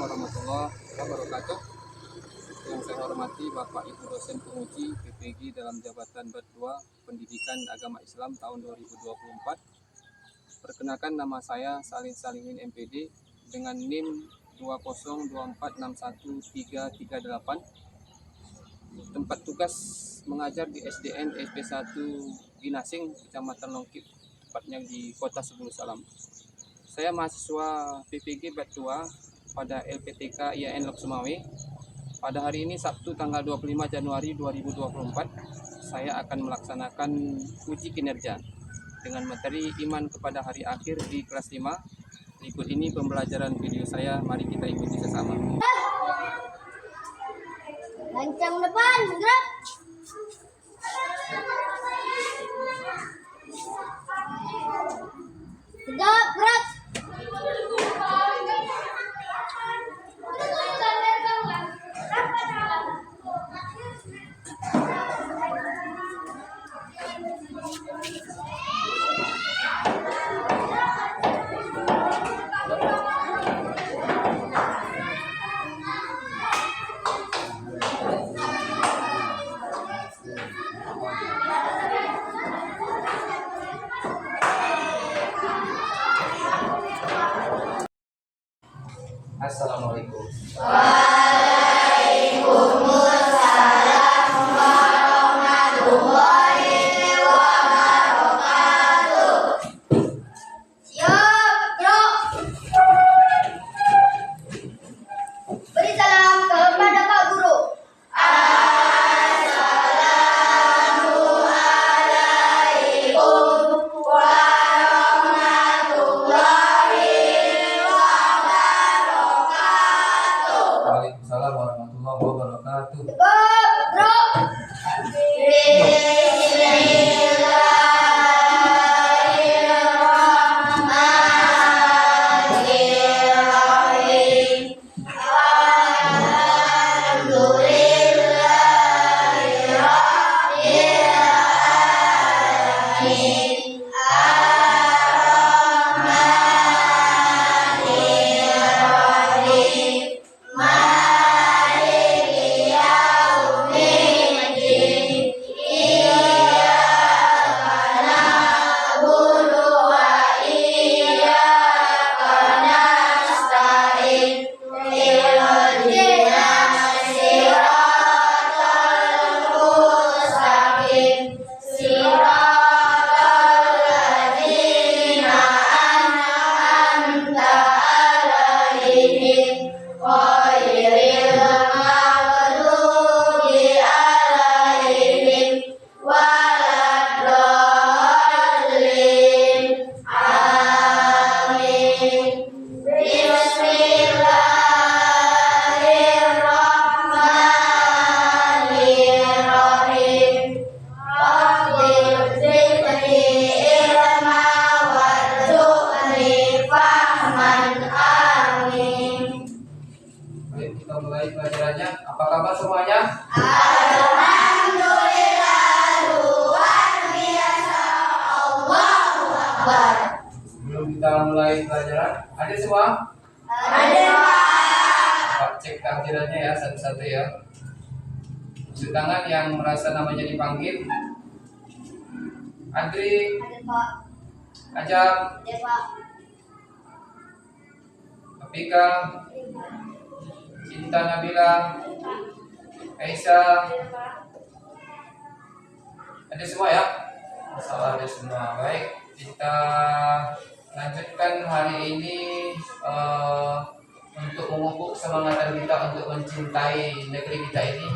warahmatullahi wabarakatuh. Yang saya hormati Bapak Ibu dosen penguji PPG dalam jabatan Bat2 Pendidikan Agama Islam tahun 2024. Perkenalkan, nama saya Salim Salihin MPD dengan NIM 202461338. Tempat tugas mengajar di SDN SP1 Ginasing, Kecamatan Longkip, tepatnya di Kota Sebulu Salam. Saya mahasiswa PPG Bat2 pada LPTK IAIN Lok Sumawe. Pada hari ini Sabtu tanggal 25 Januari 2024, saya akan melaksanakan uji kinerja dengan materi iman kepada hari akhir di kelas 5. Berikut ini pembelajaran video saya, mari kita ikuti sesama. Lancang depan, gerak. Tegap, gerak. Assalamualaikum. Waalaikumsalam warahmatullahi wabarakatuh. Siap, gerak. Beri salam kepada Pak Guru. Assalamualaikum warahmatullahi wabarakatuh. Waalaikumsalam warahmatullahi wabarakatuh. Tegap, gerak. Bismillahirrahmanirrahim. Alhamdulillahirrahmanirrahim. Ar-Rahmanirrahim. Maliki yaumiddin. Iyyaka na'budu wa iyyaka nasta'in. Ihdinas siratal mustaqim. Siratal ladzina an'amta 'alaihim ghairil maghdubi 'alaihim waladdallin. Amin. Bismillahirrahmanirrahim. Rabbil zidni ilma warzuqni fahman. Amin. Baik, kita mulai pelajarannya. Apa kabar semuanya? Alhamdulillah, luar biasa. Allahu Akbar. Sebelum kita mulai pelajaran, ada semua? Ada, Pak. Pak, cek takdirannya ya satu-satu ya. Tepuk tangan yang merasa namanya dipanggil. Andri, Ada, Pak. Ajam, Ada, Pak. Apika, Cinta Nabila, Aisyah. Ada semua ya? Masalah ada semua. Baik, kita lanjutkan hari ini untuk memupuk semangatan kita untuk mencintai negeri kita ini.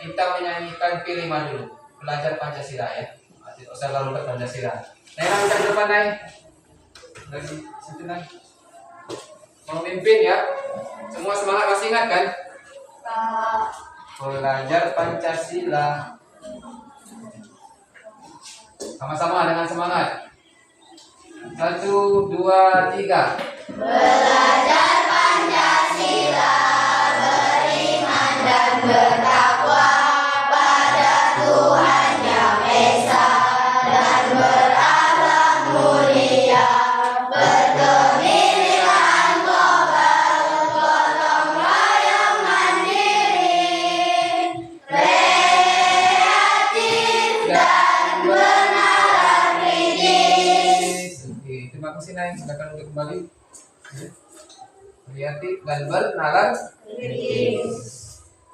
Kita menyanyikan P5 dulu. Belajar Pancasila ya. Tidak usah lalu ke Pancasila. Nah, yang ke depan naik. Dari situ naik. Memimpin ya. Semua semangat, masih ingat kan? Belajar Pancasila. Sama-sama dengan semangat. 1, 2, 3. Belajar Pancasila, beriman dan bertakwa pada Tuhan Yang Esa dan berakhlak mulia, berkemirian global, dan bernalar.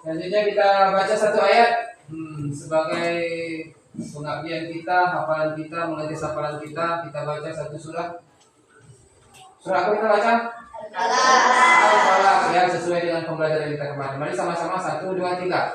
Selanjutnya kita baca satu ayat sebagai pengabdian kita, hafalan kita, mengetes hafalan kita baca satu surah. Surah apa kita baca? Al-Falaq, yang sesuai dengan pembelajaran kita kemarin. Mari sama-sama 1, 2, 3.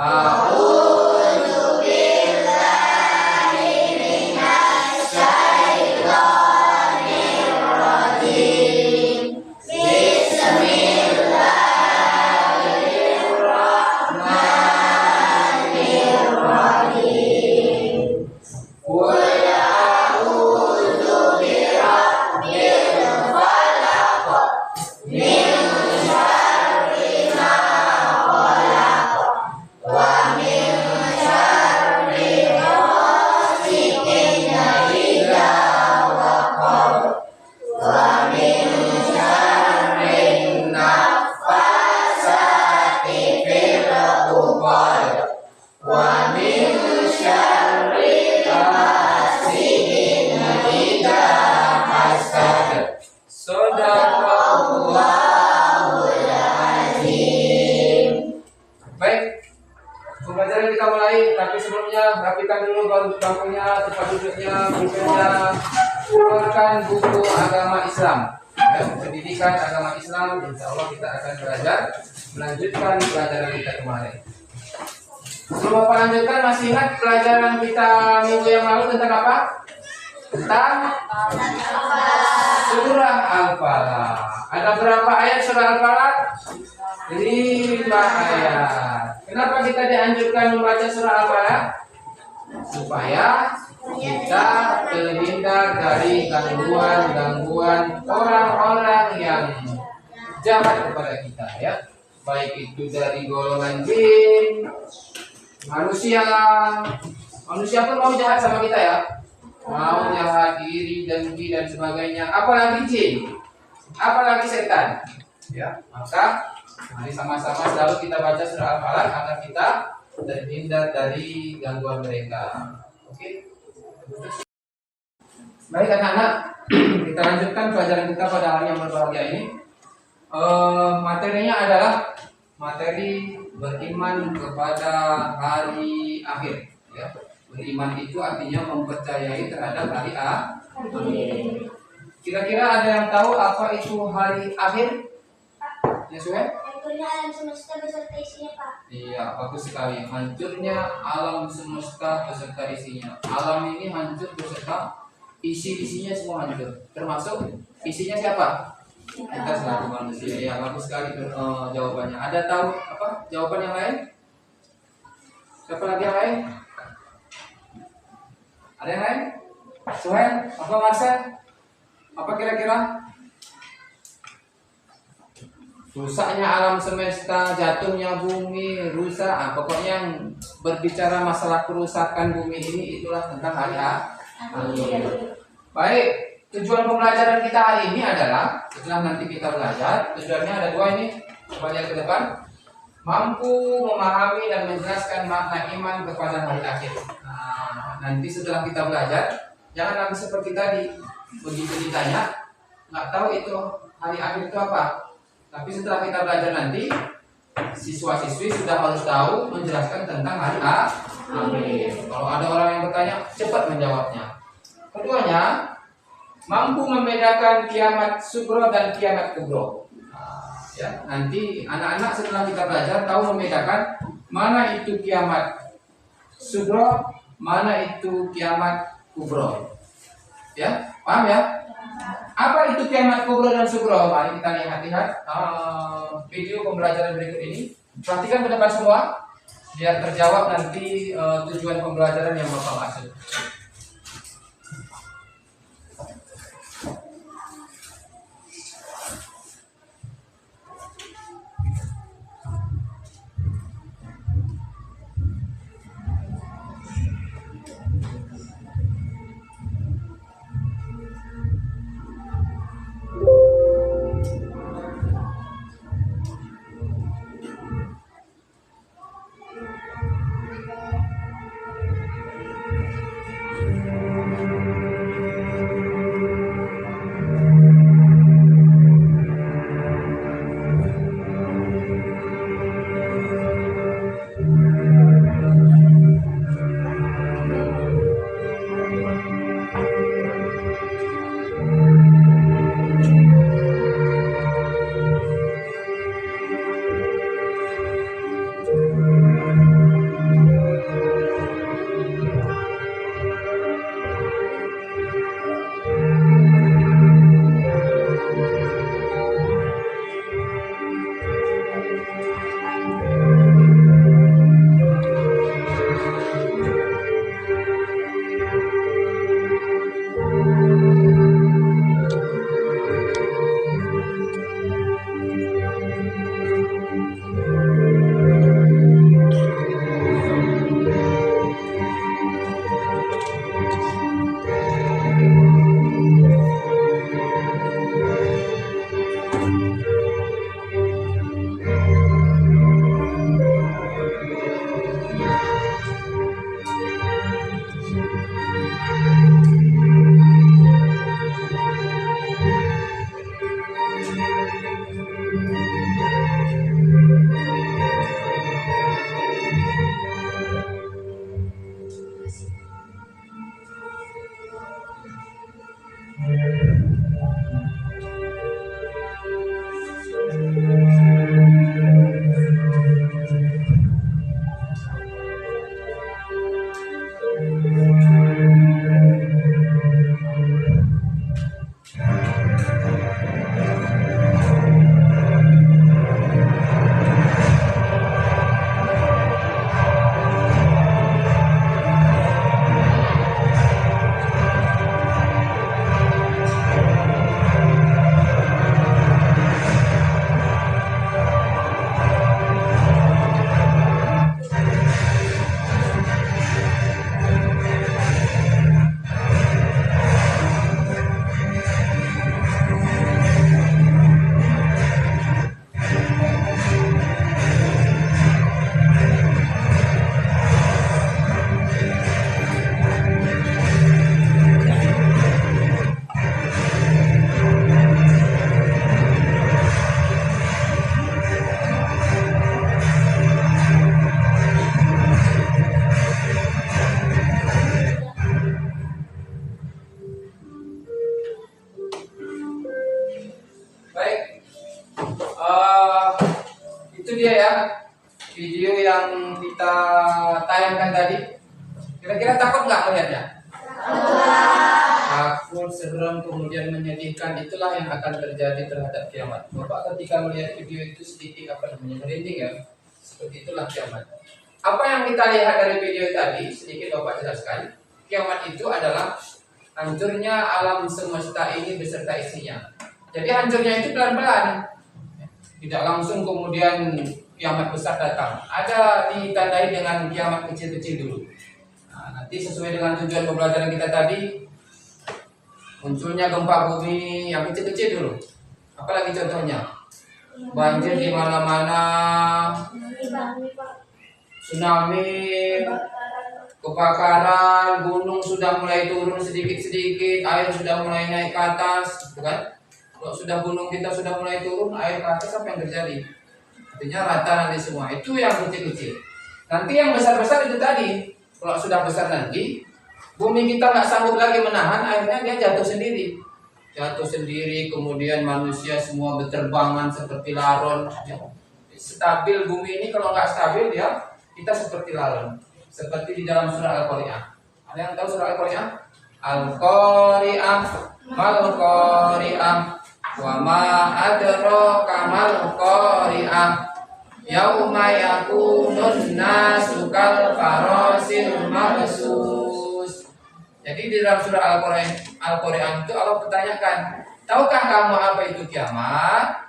A'udzu billahi minasy syaithanir rajim. Bismillahirrahmanirrahim. Qul a'udzu birabbil falaq min syarri ma khalaq wa min syarri ghasiqin idza waqab wa min syarri naffasati fil 'uqad wa min syarri hasidin idza hasad. Shadaqallahul azim. Baik, pembelajaran kita mulai, tapi sebelumnya rapikan dulu bangkunya, tempat duduknya, bukunya. Keluarkan buku agama Islam, pendidikan agama Islam. Insya Allah kita akan belajar melanjutkan pelajaran kita kemarin. Sebelum Bapak lanjutkan, masih ingat pelajaran kita minggu yang lalu tentang apa? Tentang surah Al-Falaq. Ada berapa ayat surah Al-Falaq? 5 ayat. Kenapa kita dianjurkan membaca surah Al-Falaq? Supaya kita terhindar dari gangguan-gangguan orang-orang yang jahat kepada kita, ya. Baik itu dari golongan jin, manusia pun mau jahat sama kita, ya. Mau jahat, iri, dengki dan sebagainya. Apalagi jin, apalagi setan, ya. Maka mari sama-sama selalu kita baca surah Al-Falaq agar kita terhindar dari gangguan mereka. Oke. Baik anak-anak, kita lanjutkan pelajaran kita pada hari yang berbahagia ini. Materinya adalah materi beriman kepada hari akhir, ya. Beriman itu artinya mempercayai terhadap hari akhir. Kira-kira ada yang tahu apa itu hari akhir? Ya, Suhe? Hancurnya alam semesta beserta isinya, Pak. Iya, bagus sekali. Hancurnya alam semesta beserta isinya. Alam ini hancur beserta isi-isinya semua hancur. Termasuk isinya siapa? Kita selaku manusia. Ya, bagus sekali jawabannya. Ada tahu apa jawaban yang lain? Siapa lagi yang lain? Ada yang lain? Suhen? Apa Marcel? Apa kira-kira? Rusaknya alam semesta, jatuhnya bumi, rusak. Pokoknya yang berbicara masalah kerusakan bumi ini itulah tentang hari akhir. Baik, tujuan pembelajaran kita hari ini adalah setelah nanti kita belajar, tujuannya ada 2 ini. Coba lihat ke depan. Mampu memahami dan menjelaskan makna iman kepada hari akhir. Nah, nanti setelah kita belajar, jangan lagi seperti tadi. Begitu ditanya, nggak tahu itu hari akhir itu apa. Tapi setelah kita belajar nanti, siswa-siswi sudah harus tahu menjelaskan tentang hari akhir. Kalau ada orang yang bertanya, cepat menjawabnya. Keduanya, mampu membedakan kiamat sugro dan kiamat kubro. Ya, nanti anak-anak setelah kita belajar tahu membedakan mana itu kiamat sugro, mana itu kiamat kubro. Ya, paham ya? Apa itu kiamat kubro dan sugro? Mari kita lihat video pembelajaran berikut ini. Perhatikan ke depan semua, biar terjawab nanti tujuan pembelajaran yang Bapak maksud. Itu dia ya, video yang kita tayangkan tadi. Kira-kira takut nggak melihatnya? Takut, serem, kemudian menyedihkan. Itulah yang akan terjadi terhadap kiamat. Bapak ketika melihat video itu sedikit merinding ya. Seperti itulah kiamat. Apa yang kita lihat dari video tadi, sedikit Bapak jelaskan. Kiamat itu adalah hancurnya alam semesta ini beserta isinya. Jadi hancurnya itu pelan-pelan. Tidak langsung kemudian kiamat besar datang. Ada ditandai dengan kiamat kecil-kecil dulu. Nah, nanti sesuai dengan tujuan pembelajaran kita tadi, munculnya gempa bumi yang kecil-kecil dulu. Apalagi contohnya? Banjir di mana-mana, tsunami, kebakaran, gunung sudah mulai turun sedikit-sedikit, air sudah mulai naik ke atas, bukan? Kalau sudah gunung kita sudah mulai turun, air ke atas, apa yang terjadi? Artinya rata nanti semua. Itu yang kecil-kecil. Nanti yang besar-besar itu tadi. Kalau sudah besar nanti, bumi kita nggak sanggup lagi menahan, akhirnya dia jatuh sendiri. Jatuh sendiri, kemudian manusia semua berterbangan seperti laron. Ya. Stabil bumi ini kalau nggak stabil ya, kita seperti laron. Seperti di dalam surah Al-Qari'ah. Ada yang tahu surah Al-Qari'ah? Al-Qari'ah, Mal-Qari'ah, wa ma adraka mal-Qari'ah, yauma yakunun nasu kal farasil mabsus. Jadi di dalam surah Al-Qari'ah itu Allah bertanyakan, tahukah kamu apa itu kiamat?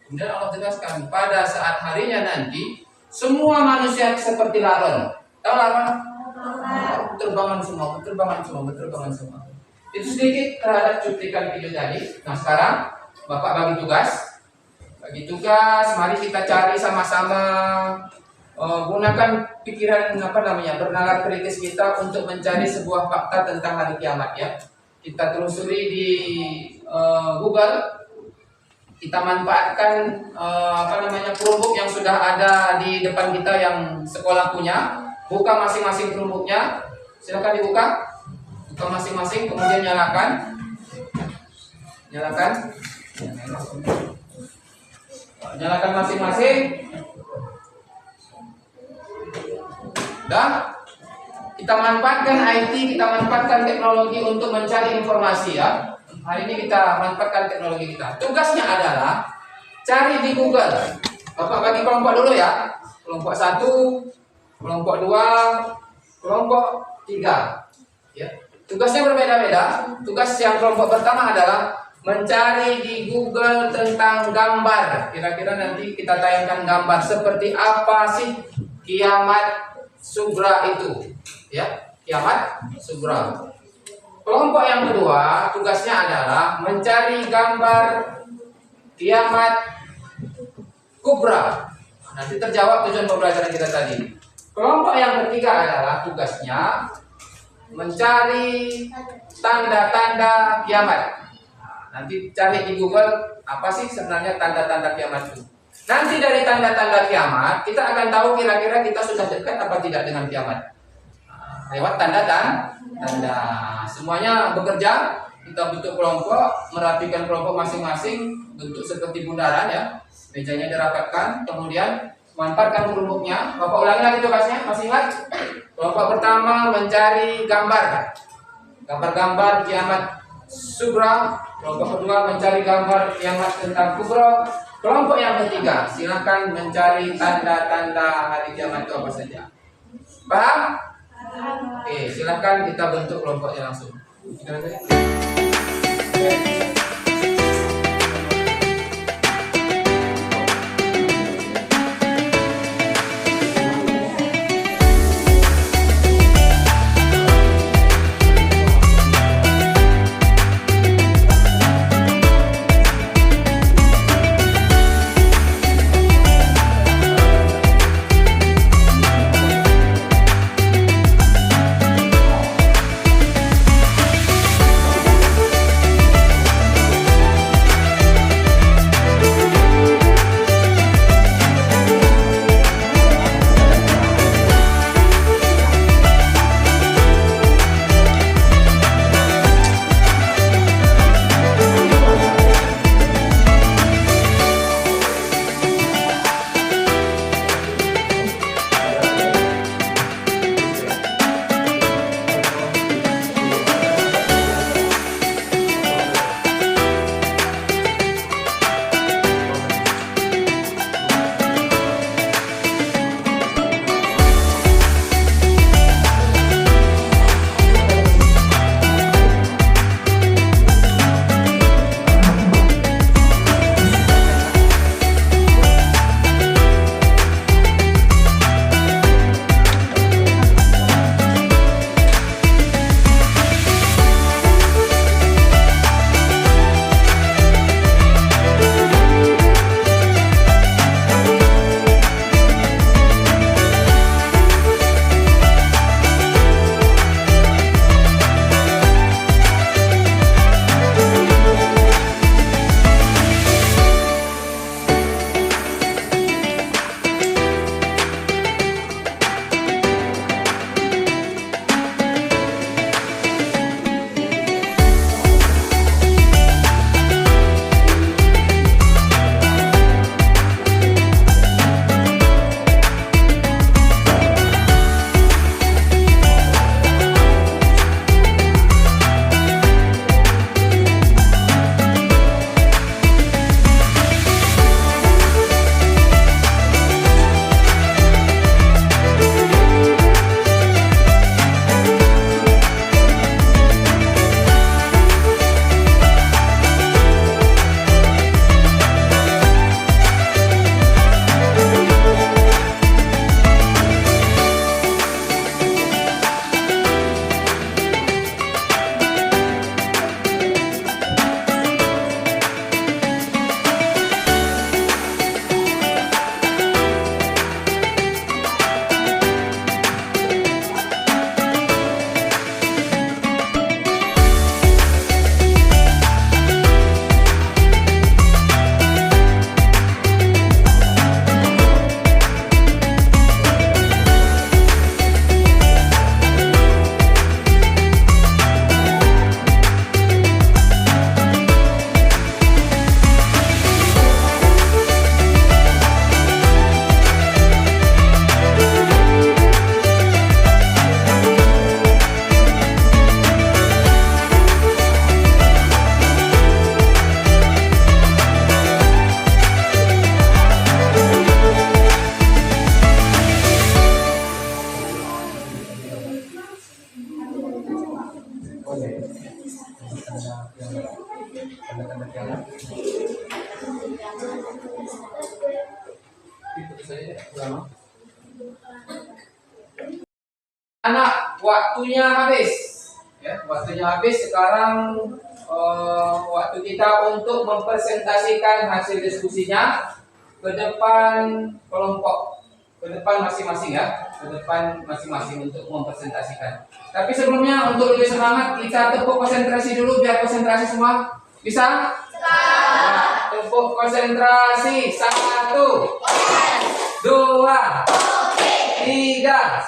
Kemudian Allah jelaskan, pada saat harinya nanti semua manusia seperti laron. Tahu laron? Berterbangan semua. Itu sedikit terhadap cuplikan video tadi. Nah sekarang Bapak bagi tugas, mari kita cari sama-sama, gunakan pikiran bernalar kritis kita untuk mencari sebuah fakta tentang hari kiamat ya. Kita telusuri di Google, kita manfaatkan Chromebook yang sudah ada di depan kita yang sekolah punya. Buka masing-masing Chromebooknya, silakan dibuka. Buka masing-masing, kemudian nyalakan. Nyalakan masing-masing. Dan kita manfaatkan IT, kita manfaatkan teknologi untuk mencari informasi ya. Hari ini kita manfaatkan teknologi kita. Tugasnya adalah cari di Google. Bapak bagi kelompok dulu ya. Kelompok 1, kelompok 2, kelompok 3. Ya. Tugasnya berbeda-beda. Tugas yang kelompok pertama adalah mencari di Google tentang gambar. Kira-kira nanti kita tayangkan gambar seperti apa sih kiamat sugra itu. Ya, kiamat sugra. Kelompok yang kedua tugasnya adalah mencari gambar kiamat kubra. Nanti terjawab tujuan pembelajaran kita tadi. Kelompok yang ketiga adalah tugasnya mencari tanda-tanda kiamat. Nanti cari di Google apa sih sebenarnya tanda-tanda kiamat itu. Nanti dari tanda-tanda kiamat kita akan tahu kira-kira kita sudah dekat apa tidak dengan kiamat. Lewat tanda-tanda. Semuanya bekerja, kita bentuk kelompok, merapikan kelompok masing-masing, bentuk seperti bundaran ya. Mejanya dirapatkan, kemudian manfaatkan Chromebooknya. Bapak ulangi lagi tugasnya, masih ingat? Kelompok pertama mencari gambar kiamat sugra. Kelompok kedua mencari gambar kiamat tentang kubra. Kelompok yang ketiga silakan mencari tanda-tanda hari kiamat itu apa saja. Paham? Oke, silakan kita bentuk kelompoknya langsung. Anak, waktunya habis. Ya, waktunya habis. Sekarang waktu kita untuk mempresentasikan hasil diskusinya ke depan kelompok, ke depan masing-masing ya, ke depan masing-masing untuk mempresentasikan. Tapi sebelumnya untuk lebih semangat kita tepuk konsentrasi dulu biar konsentrasi semua. Bisa? Nah, tepuk konsentrasi. 1, 2, 3,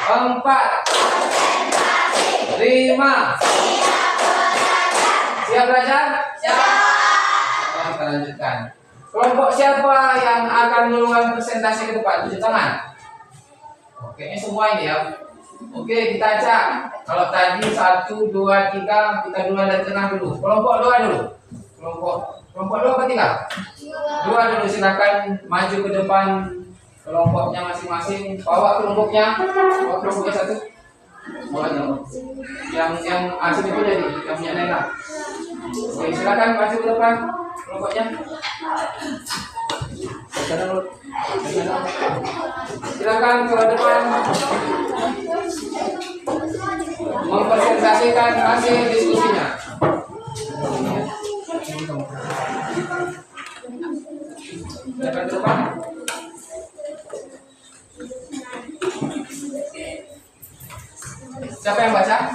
4, 5. Siap belajar? Siap. Kita lanjutkan. Kelompok siapa yang akan melakukan presentasi ke depan? Tunjuk tangan. Oke, ini semua ini ya. Oke, kita cek. Kalau tadi 1, 2, 3, kita duluan dari tengah dulu. Kelompok 2 dulu. Kelompok 2 apa 3? 2 dulu, silakan maju ke depan kelompoknya masing-masing. Bawa kelompoknya. Bawa kelompoknya 1. Bawa yang asli itu jadi yang punya Nena. Oke, silakan maju ke depan kelompoknya. Silakan ke depan mempresentasikan hasil diskusinya. Silakan ke depan. Siapa yang baca?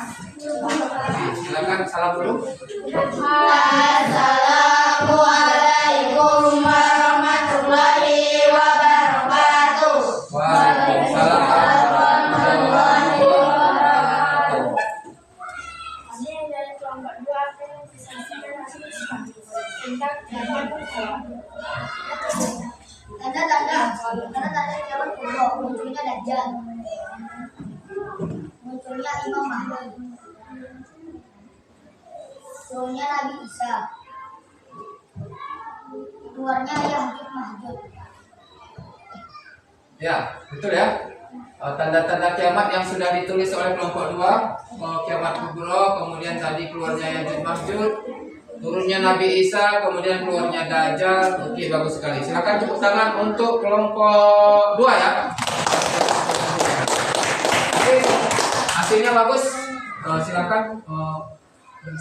Silakan salam dulu. Assalamualaikum warahmatullahi wabarakatuh. Waalaikumsalam warahmatullahi wabarakatuh. Kami dari kelompok 2 akan mempresentasikan hasil diskusi tentang tanda-tanda kiamat kubra, munculnya Dajjal, munculnya Imam Mahdi, turunnya Nabi Isa, keluarnya Ya'juj Ma'juj. Ya, betul ya. Tanda-tanda kiamat yang sudah ditulis oleh kelompok 2, kiamat kubra, kemudian tadi keluarnya Ya'juj Ma'juj, turunnya Nabi Isa, kemudian keluarnya Dajjal. Oke, bagus sekali. Silakan tepuk tangan untuk kelompok 2 ya. Oke, hasilnya bagus. Silakan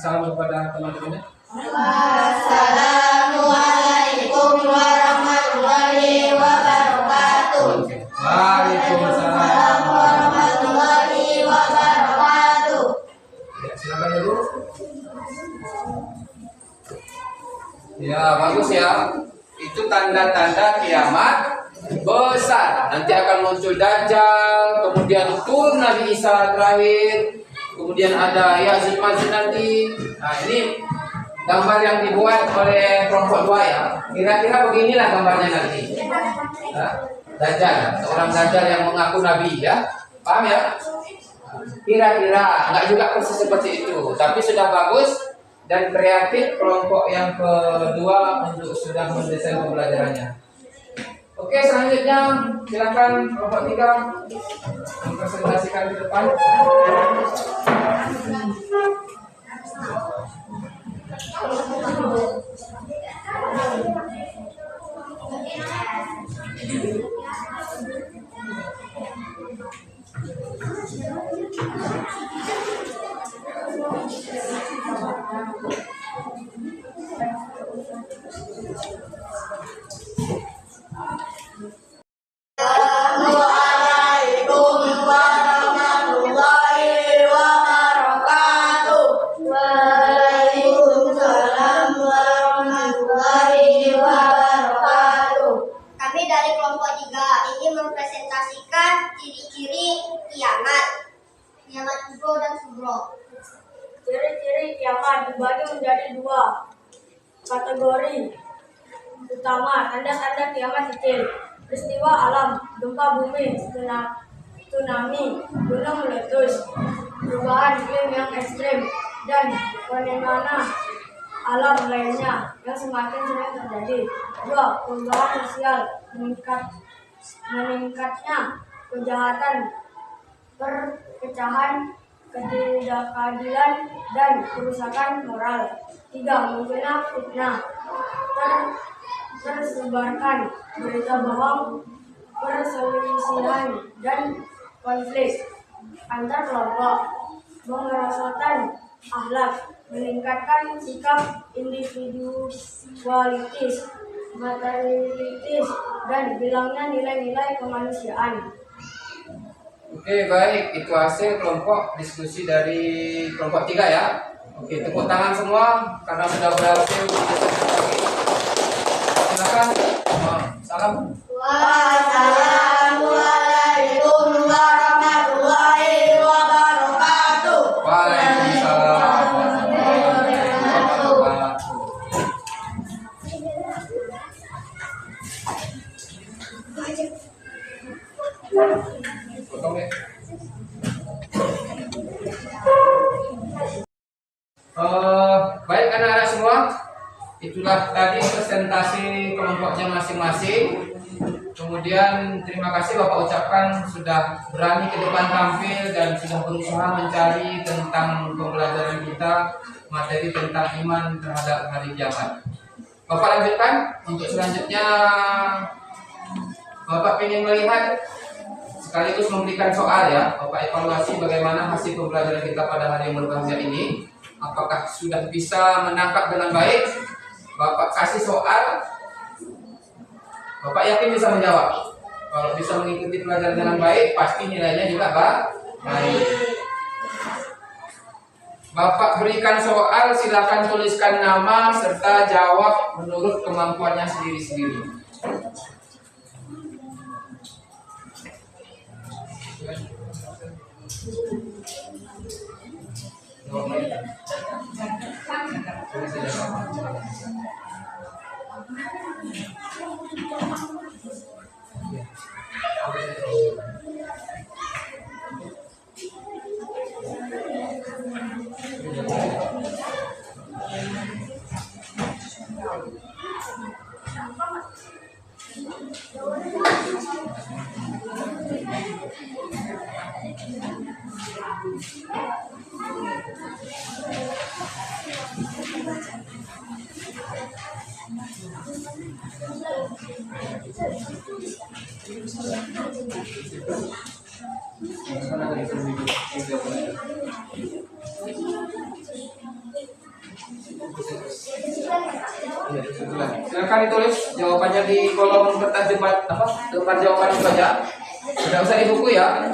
salam kepada teman-temannya. Assalamualaikum warahmatullahi wabarakatuh. Waalaikumsalam Warahmatullahi wabarakatuh. Ya, silakan dulu. Ya, bagus ya. Itu tanda-tanda kiamat besar. Nanti akan muncul Dajjal, kemudian turun Nabi Isa terakhir, kemudian ada Ya'juj Ma'juj nanti. Nah, ini gambar yang dibuat oleh kelompok 2 ya. Kira-kira beginilah gambarnya nanti. Nah, Dajjal, seorang Dajjal yang mengaku Nabi ya. Paham ya? Kira-kira, nggak juga persis seperti itu, tapi sudah bagus dan kreatif kelompok yang kedua untuk sudah mendesain pembelajarannya. Oke, selanjutnya silakan kelompok 3 mempresentasikan ke depan. Assalamualaikum warahmatullahi wabarakatuh. Waalaikumsalam warahmatullahi wabarakatuh. Kami dari kelompok 3 ingin mempresentasikan ciri-ciri kiamat. Kiamat kubro dan subro. Ciri-ciri kiamat dibagi menjadi 2 kategori utama. Tanda-tanda kiamat kecil: peristiwa alam, gempa bumi, tsunami, gunung meletus, perubahan iklim yang ekstrim, dan fenomena alam lainnya yang semakin sering terjadi. 2. Perubahan sosial, meningkatnya kejahatan, perpecahan, ketidakadilan, dan kerusakan moral. 3. Munculnya fitnah, tersebarkan berita bohong, perselisihan, dan konflik antar kelompok, mengerosotkan akhlak, meningkatkan sikap individualitis, materialistis, dan hilangnya nilai-nilai kemanusiaan. Oke, baik. Itu hasil kelompok diskusi dari kelompok 3 ya. Oke, tepuk tangan semua karena sudah berhasil. Silakan. Salam. Wassalamualaikum warahmatullahi wabarakatuh. Waalaikumsalam warahmatullahi wabarakatuh. Potong deh. Baik anak-anak semua, itulah tadi presentasi kelompoknya masing-masing. Kemudian terima kasih Bapak ucapkan sudah berani ke depan tampil dan sudah berusaha mencari tentang pembelajaran kita, materi tentang iman terhadap hari kiamat. Bapak lanjutkan untuk selanjutnya. Bapak ingin melihat sekaligus memberikan soal ya. Bapak evaluasi bagaimana hasil pembelajaran kita pada hari yang berbahagia ini. Apakah sudah bisa menangkap dengan baik? Bapak kasih soal, Bapak yakin bisa menjawab. Kalau bisa mengikuti pelajaran dengan baik, pasti nilainya juga baik. Bapak berikan soal, silakan tuliskan nama serta jawab menurut kemampuannya sendiri-sendiri. Silakan ditulis jawabannya di kolom kertas depan jawaban itu saja. Tidak usah di buku ya.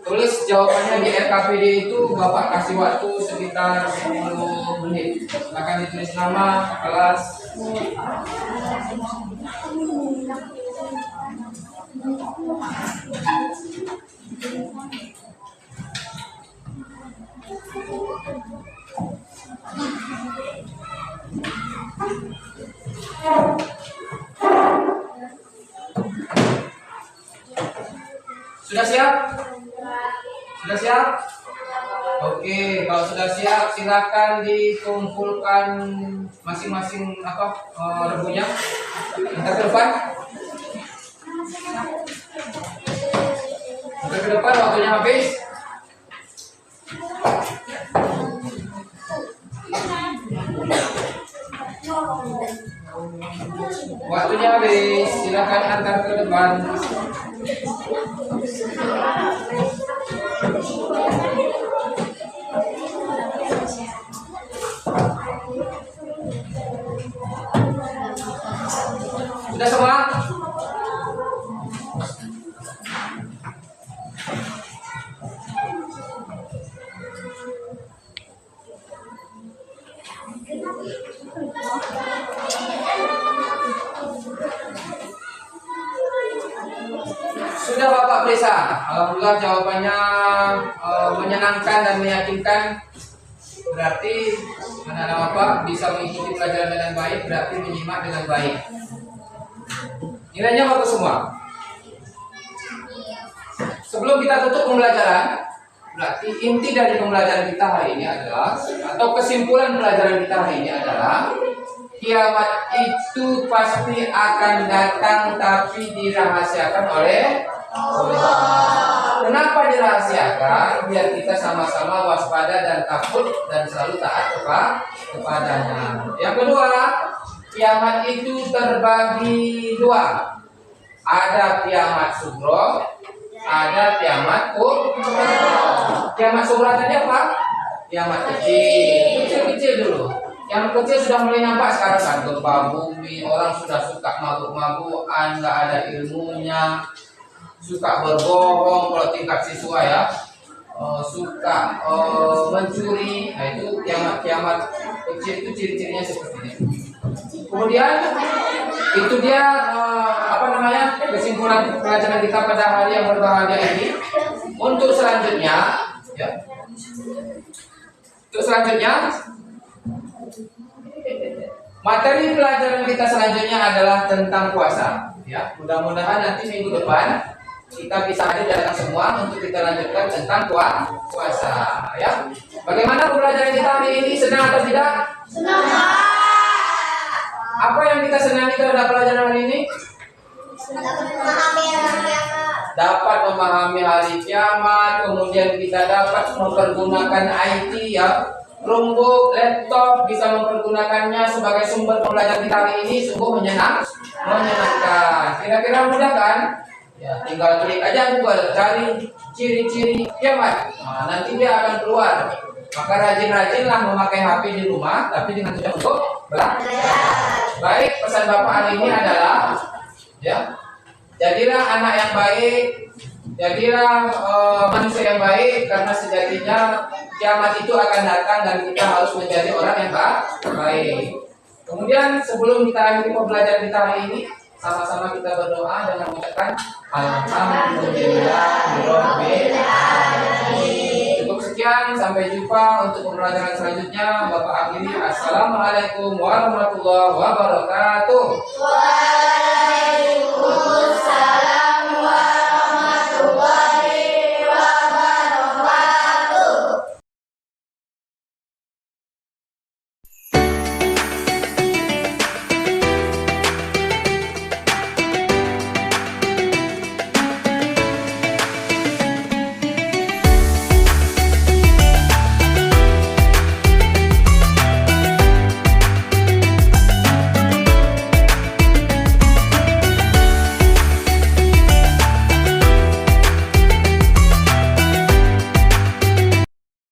Tulis jawabannya di RKPD itu. Bapak kasih waktu sekitar 10 menit. Silakan ditulis nama, kelas. Sudah siap? Sudah siap? Oke, kalau sudah siap silakan dikumpulkan masing-masing rebunya. Kita ke depan. Kita ke depan, waktunya habis. Waktunya habis, silakan antar ke depan. Sudah semua? Sudah Bapak periksa. Alhamdulillah jawabannya menyenangkan dan meyakinkan. Berarti anak-anak Bapak bisa mengikuti pelajaran dengan baik, berarti menyimak dengan baik. Nilainya bagus semua. Sebelum kita tutup pembelajaran, berarti inti dari pembelajaran kita hari ini adalah, atau kesimpulan pelajaran kita hari ini adalah, kiamat itu pasti akan datang tapi dirahasiakan oleh Allah. Kenapa dirahasiakan? Biar kita sama-sama waspada dan takut dan selalu taat kepadanya. Yang kedua, kiamat itu terbagi dua. Ada kiamat sugro, ada kiamat kubro. Kiamat sugro tadi apa? Kiamat kecil, kecil dulu. Yang kecil sudah mulai nampak sekarang kan, gempa bumi, orang sudah suka mabuk-mabukan, nggak ada ilmunya, suka berbohong kalau tingkat siswa ya, suka mencuri. Nah itu kiamat kecil itu ciri-cirinya seperti ini. Kemudian itu dia kesimpulan pelajaran kita pada hari yang berbahagia ini. Untuk selanjutnya, ya. Untuk selanjutnya, materi pelajaran kita selanjutnya adalah tentang puasa. Ya, mudah-mudahan nanti minggu depan kita bisa hadir datang semua untuk kita lanjutkan tentang puasa. Ya, bagaimana pembelajaran kita hari ini? Senang atau tidak? Senang. Apa yang kita senangi terhadap pelajaran hari ini? Dapat memahami hari kiamat, kemudian kita dapat mempergunakan IT ya, Chromebook, laptop, bisa mempergunakannya sebagai sumber pembelajaran kita hari ini. Sungguh menyenangkan. Kira-kira mudah kan? Ya, tinggal klik aja Google, cari ciri-ciri kiamat. Nah, nanti dia akan keluar. Maka rajin-rajinlah memakai HP di rumah, tapi dengan tujuan untuk belajar. Baik, pesan Bapak hari ini adalah, ya, jadilah anak yang baik, jadilah manusia yang baik, karena sejatinya kiamat itu akan datang dan kita harus menjadi orang yang baik. Kemudian sebelum kita akhiri pembelajaran kita hari ini, sama-sama kita berdoa dengan mengucapkan Alhamdulillahirobbil alamin. Cukup sekian, sampai jumpa untuk pembelajaran selanjutnya. Bapak akhiri, assalamualaikum warahmatullahi wabarakatuh.